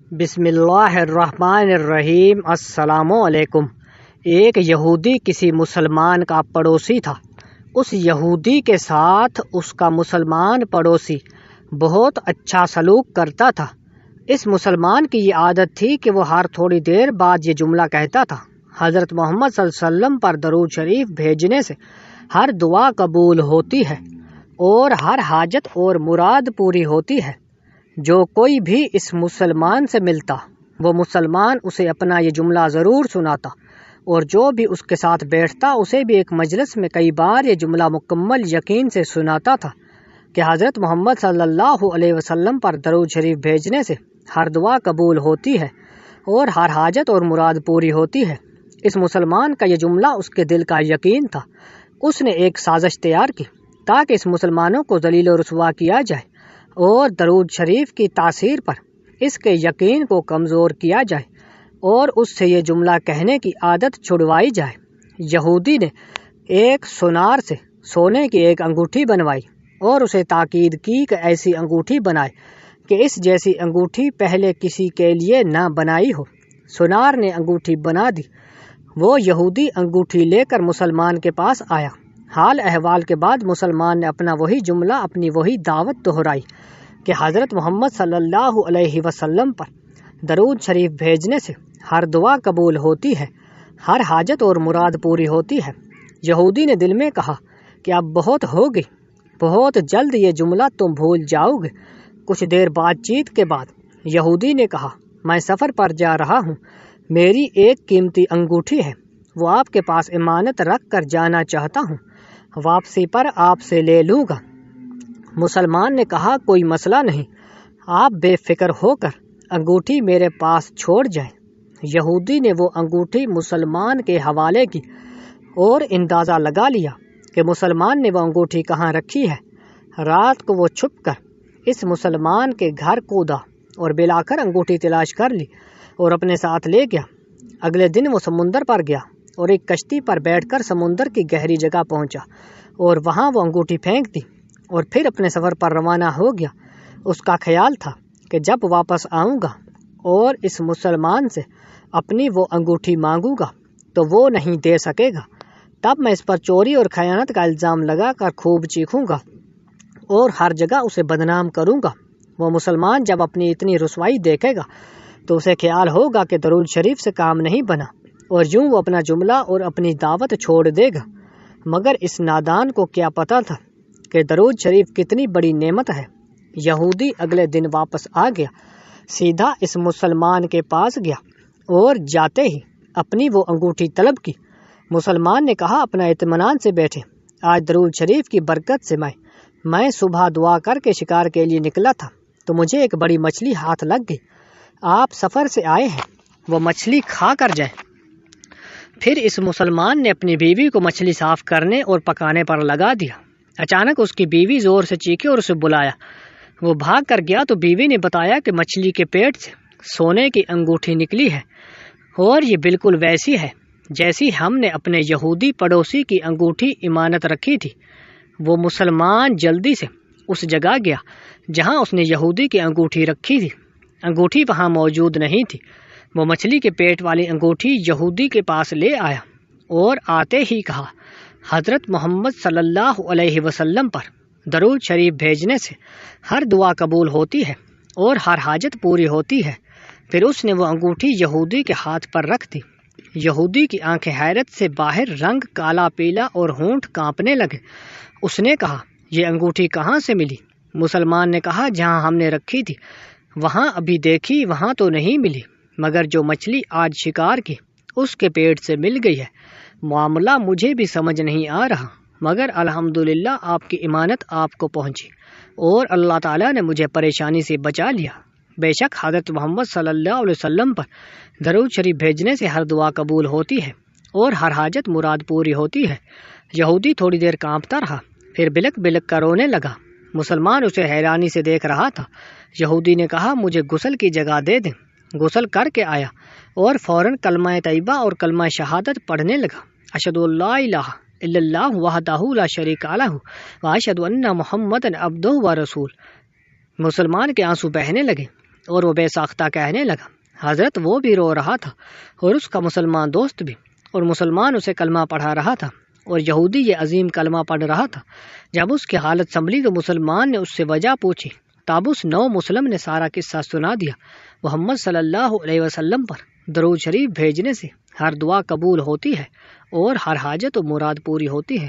بسم اللہ الرحمن الرحیم۔ السلام علیکم۔ ایک یہودی کسی مسلمان کا پڑوسی تھا۔ اس یہودی کے ساتھ اس کا مسلمان پڑوسی بہت اچھا سلوک کرتا تھا۔ اس مسلمان کی یہ عادت تھی کہ وہ ہر تھوڑی دیر بعد یہ جملہ کہتا تھا: حضرت محمد صلی اللہ علیہ وسلم پر درود شریف بھیجنے سے ہر دعا قبول ہوتی ہے اور ہر حاجت اور مراد پوری ہوتی ہے۔ جو کوئی بھی اس مسلمان سے ملتا وہ مسلمان اسے اپنا یہ جملہ ضرور سناتا، اور جو بھی اس کے ساتھ بیٹھتا اسے بھی ایک مجلس میں کئی بار یہ جملہ مکمل یقین سے سناتا تھا کہ حضرت محمد صلی اللہ علیہ وسلم پر درود شریف بھیجنے سے ہر دعا قبول ہوتی ہے اور ہر حاجت اور مراد پوری ہوتی ہے۔ اس مسلمان کا یہ جملہ اس کے دل کا یقین تھا۔ اس نے ایک سازش تیار کی تاکہ اس مسلمانوں کو ذلیل و رسوا کیا جائے اور درود شریف کی تاثیر پر اس کے یقین کو کمزور کیا جائے اور اس سے یہ جملہ کہنے کی عادت چھڑوائی جائے۔ یہودی نے ایک سونار سے سونے کی ایک انگوٹھی بنوائی اور اسے تاکید کی کہ ایسی انگوٹھی بنائے کہ اس جیسی انگوٹھی پہلے کسی کے لیے نہ بنائی ہو۔ سونار نے انگوٹھی بنا دی۔ وہ یہودی انگوٹھی لے کر مسلمان کے پاس آیا۔ حال احوال کے بعد مسلمان نے اپنا وہی جملہ، اپنی وہی دعوت دہرائی کہ حضرت محمد صلی اللہ علیہ وسلم پر درود شریف بھیجنے سے ہر دعا قبول ہوتی ہے، ہر حاجت اور مراد پوری ہوتی ہے۔ یہودی نے دل میں کہا کہ اب بہت ہو گئی، بہت جلد یہ جملہ تم بھول جاؤ گے۔ کچھ دیر بات چیت کے بعد یہودی نے کہا: میں سفر پر جا رہا ہوں، میری ایک قیمتی انگوٹھی ہے، وہ آپ کے پاس امانت رکھ کر جانا چاہتا ہوں، واپسی پر آپ سے لے لوں گا۔ مسلمان نے کہا: کوئی مسئلہ نہیں، آپ بے فکر ہو کر انگوٹھی میرے پاس چھوڑ جائیں۔ یہودی نے وہ انگوٹھی مسلمان کے حوالے کی اور اندازہ لگا لیا کہ مسلمان نے وہ انگوٹھی کہاں رکھی ہے۔ رات کو وہ چھپ کر اس مسلمان کے گھر کودا اور بلا کر انگوٹھی تلاش کر لی اور اپنے ساتھ لے گیا۔ اگلے دن وہ سمندر پر گیا اور ایک کشتی پر بیٹھ کر سمندر کی گہری جگہ پہنچا اور وہاں وہ انگوٹھی پھینک دی اور پھر اپنے سفر پر روانہ ہو گیا۔ اس کا خیال تھا کہ جب واپس آؤں گا اور اس مسلمان سے اپنی وہ انگوٹھی مانگوں گا تو وہ نہیں دے سکے گا، تب میں اس پر چوری اور خیانت کا الزام لگا کر خوب چیخوں گا اور ہر جگہ اسے بدنام کروں گا۔ وہ مسلمان جب اپنی اتنی رسوائی دیکھے گا تو اسے خیال ہوگا کہ درود شریف سے کام نہیں بنا اور یوں وہ اپنا جملہ اور اپنی دعوت چھوڑ دے گا۔ مگر اس نادان کو کیا پتہ تھا کہ درود شریف کتنی بڑی نعمت ہے۔ یہودی اگلے دن واپس آ گیا، سیدھا اس مسلمان کے پاس گیا اور جاتے ہی اپنی وہ انگوٹھی طلب کی۔ مسلمان نے کہا: اپنا اطمینان سے بیٹھے، آج درود شریف کی برکت سے میں صبح دعا کر کے شکار کے لیے نکلا تھا تو مجھے ایک بڑی مچھلی ہاتھ لگ گئی۔ آپ سفر سے آئے ہیں، وہ مچھلی کھا کر جائیں۔ پھر اس مسلمان نے اپنی بیوی کو مچھلی صاف کرنے اور پکانے پر لگا دیا۔ اچانک اس کی بیوی زور سے چیخی اور اسے بلایا۔ وہ بھاگ کر گیا تو بیوی نے بتایا کہ مچھلی کے پیٹ سے سونے کی انگوٹھی نکلی ہے اور یہ بالکل ویسی ہے جیسی ہم نے اپنے یہودی پڑوسی کی انگوٹھی امانت رکھی تھی۔ وہ مسلمان جلدی سے اس جگہ گیا جہاں اس نے یہودی کی انگوٹھی رکھی تھی۔ انگوٹھی وہاں موجود نہیں تھی۔ وہ مچھلی کے پیٹ والی انگوٹھی یہودی کے پاس لے آیا اور آتے ہی کہا: حضرت محمد صلی اللہ علیہ وسلم پر درود شریف بھیجنے سے ہر دعا قبول ہوتی ہے اور ہر حاجت پوری ہوتی ہے۔ پھر اس نے وہ انگوٹھی یہودی کے ہاتھ پر رکھ دی۔ یہودی کی آنکھیں حیرت سے باہر، رنگ کالا پیلا اور ہونٹ کانپنے لگے۔ اس نے کہا: یہ انگوٹھی کہاں سے ملی؟ مسلمان نے کہا: جہاں ہم نے رکھی تھی وہاں ابھی دیکھی، وہاں تو نہیں ملی، مگر جو مچھلی آج شکار کی اس کے پیٹ سے مل گئی ہے۔ معاملہ مجھے بھی سمجھ نہیں آ رہا، مگر الحمدللہ آپ کی امانت آپ کو پہنچی اور اللہ تعالیٰ نے مجھے پریشانی سے بچا لیا۔ بے شک حضرت محمد صلی اللہ علیہ وسلم پر درود شریف بھیجنے سے ہر دعا قبول ہوتی ہے اور ہر حاجت مراد پوری ہوتی ہے۔ یہودی تھوڑی دیر کانپتا رہا، پھر بلک بلک کر رونے لگا۔ مسلمان اسے حیرانی سے دیکھ رہا تھا۔ یہودی نے کہا: مجھے غسل کی جگہ دے دیں۔ غسل کر کے آیا اور فوراً کلمہ طیبہ اور کلمہ شہادت پڑھنے لگا: اشہد ان لا الہ الا اللہ وحدہ لا شریک لہ واشہد ان محمدا عبدہ ورسولہ۔ مسلمان کے آنسو بہنے لگے۔ اور وہ بے ساختہ کہنے لگا۔ حضرت وہ بھی رو رہا تھا اور اس کا مسلمان دوست بھی، اور مسلمان اسے کلمہ پڑھا رہا تھا اور یہودی یہ عظیم کلمہ پڑھ رہا تھا۔ جب اس کی حالت سنبھلی تو مسلمان نے اس سے وجہ پوچھی، تب اس نو مسلم نے سارا قصہ سنا دیا۔ محمد صلی اللہ علیہ وسلم پر درود شریف بھیجنے سے ہر دعا قبول ہوتی ہے اور ہر حاجت و مراد پوری ہوتی ہے۔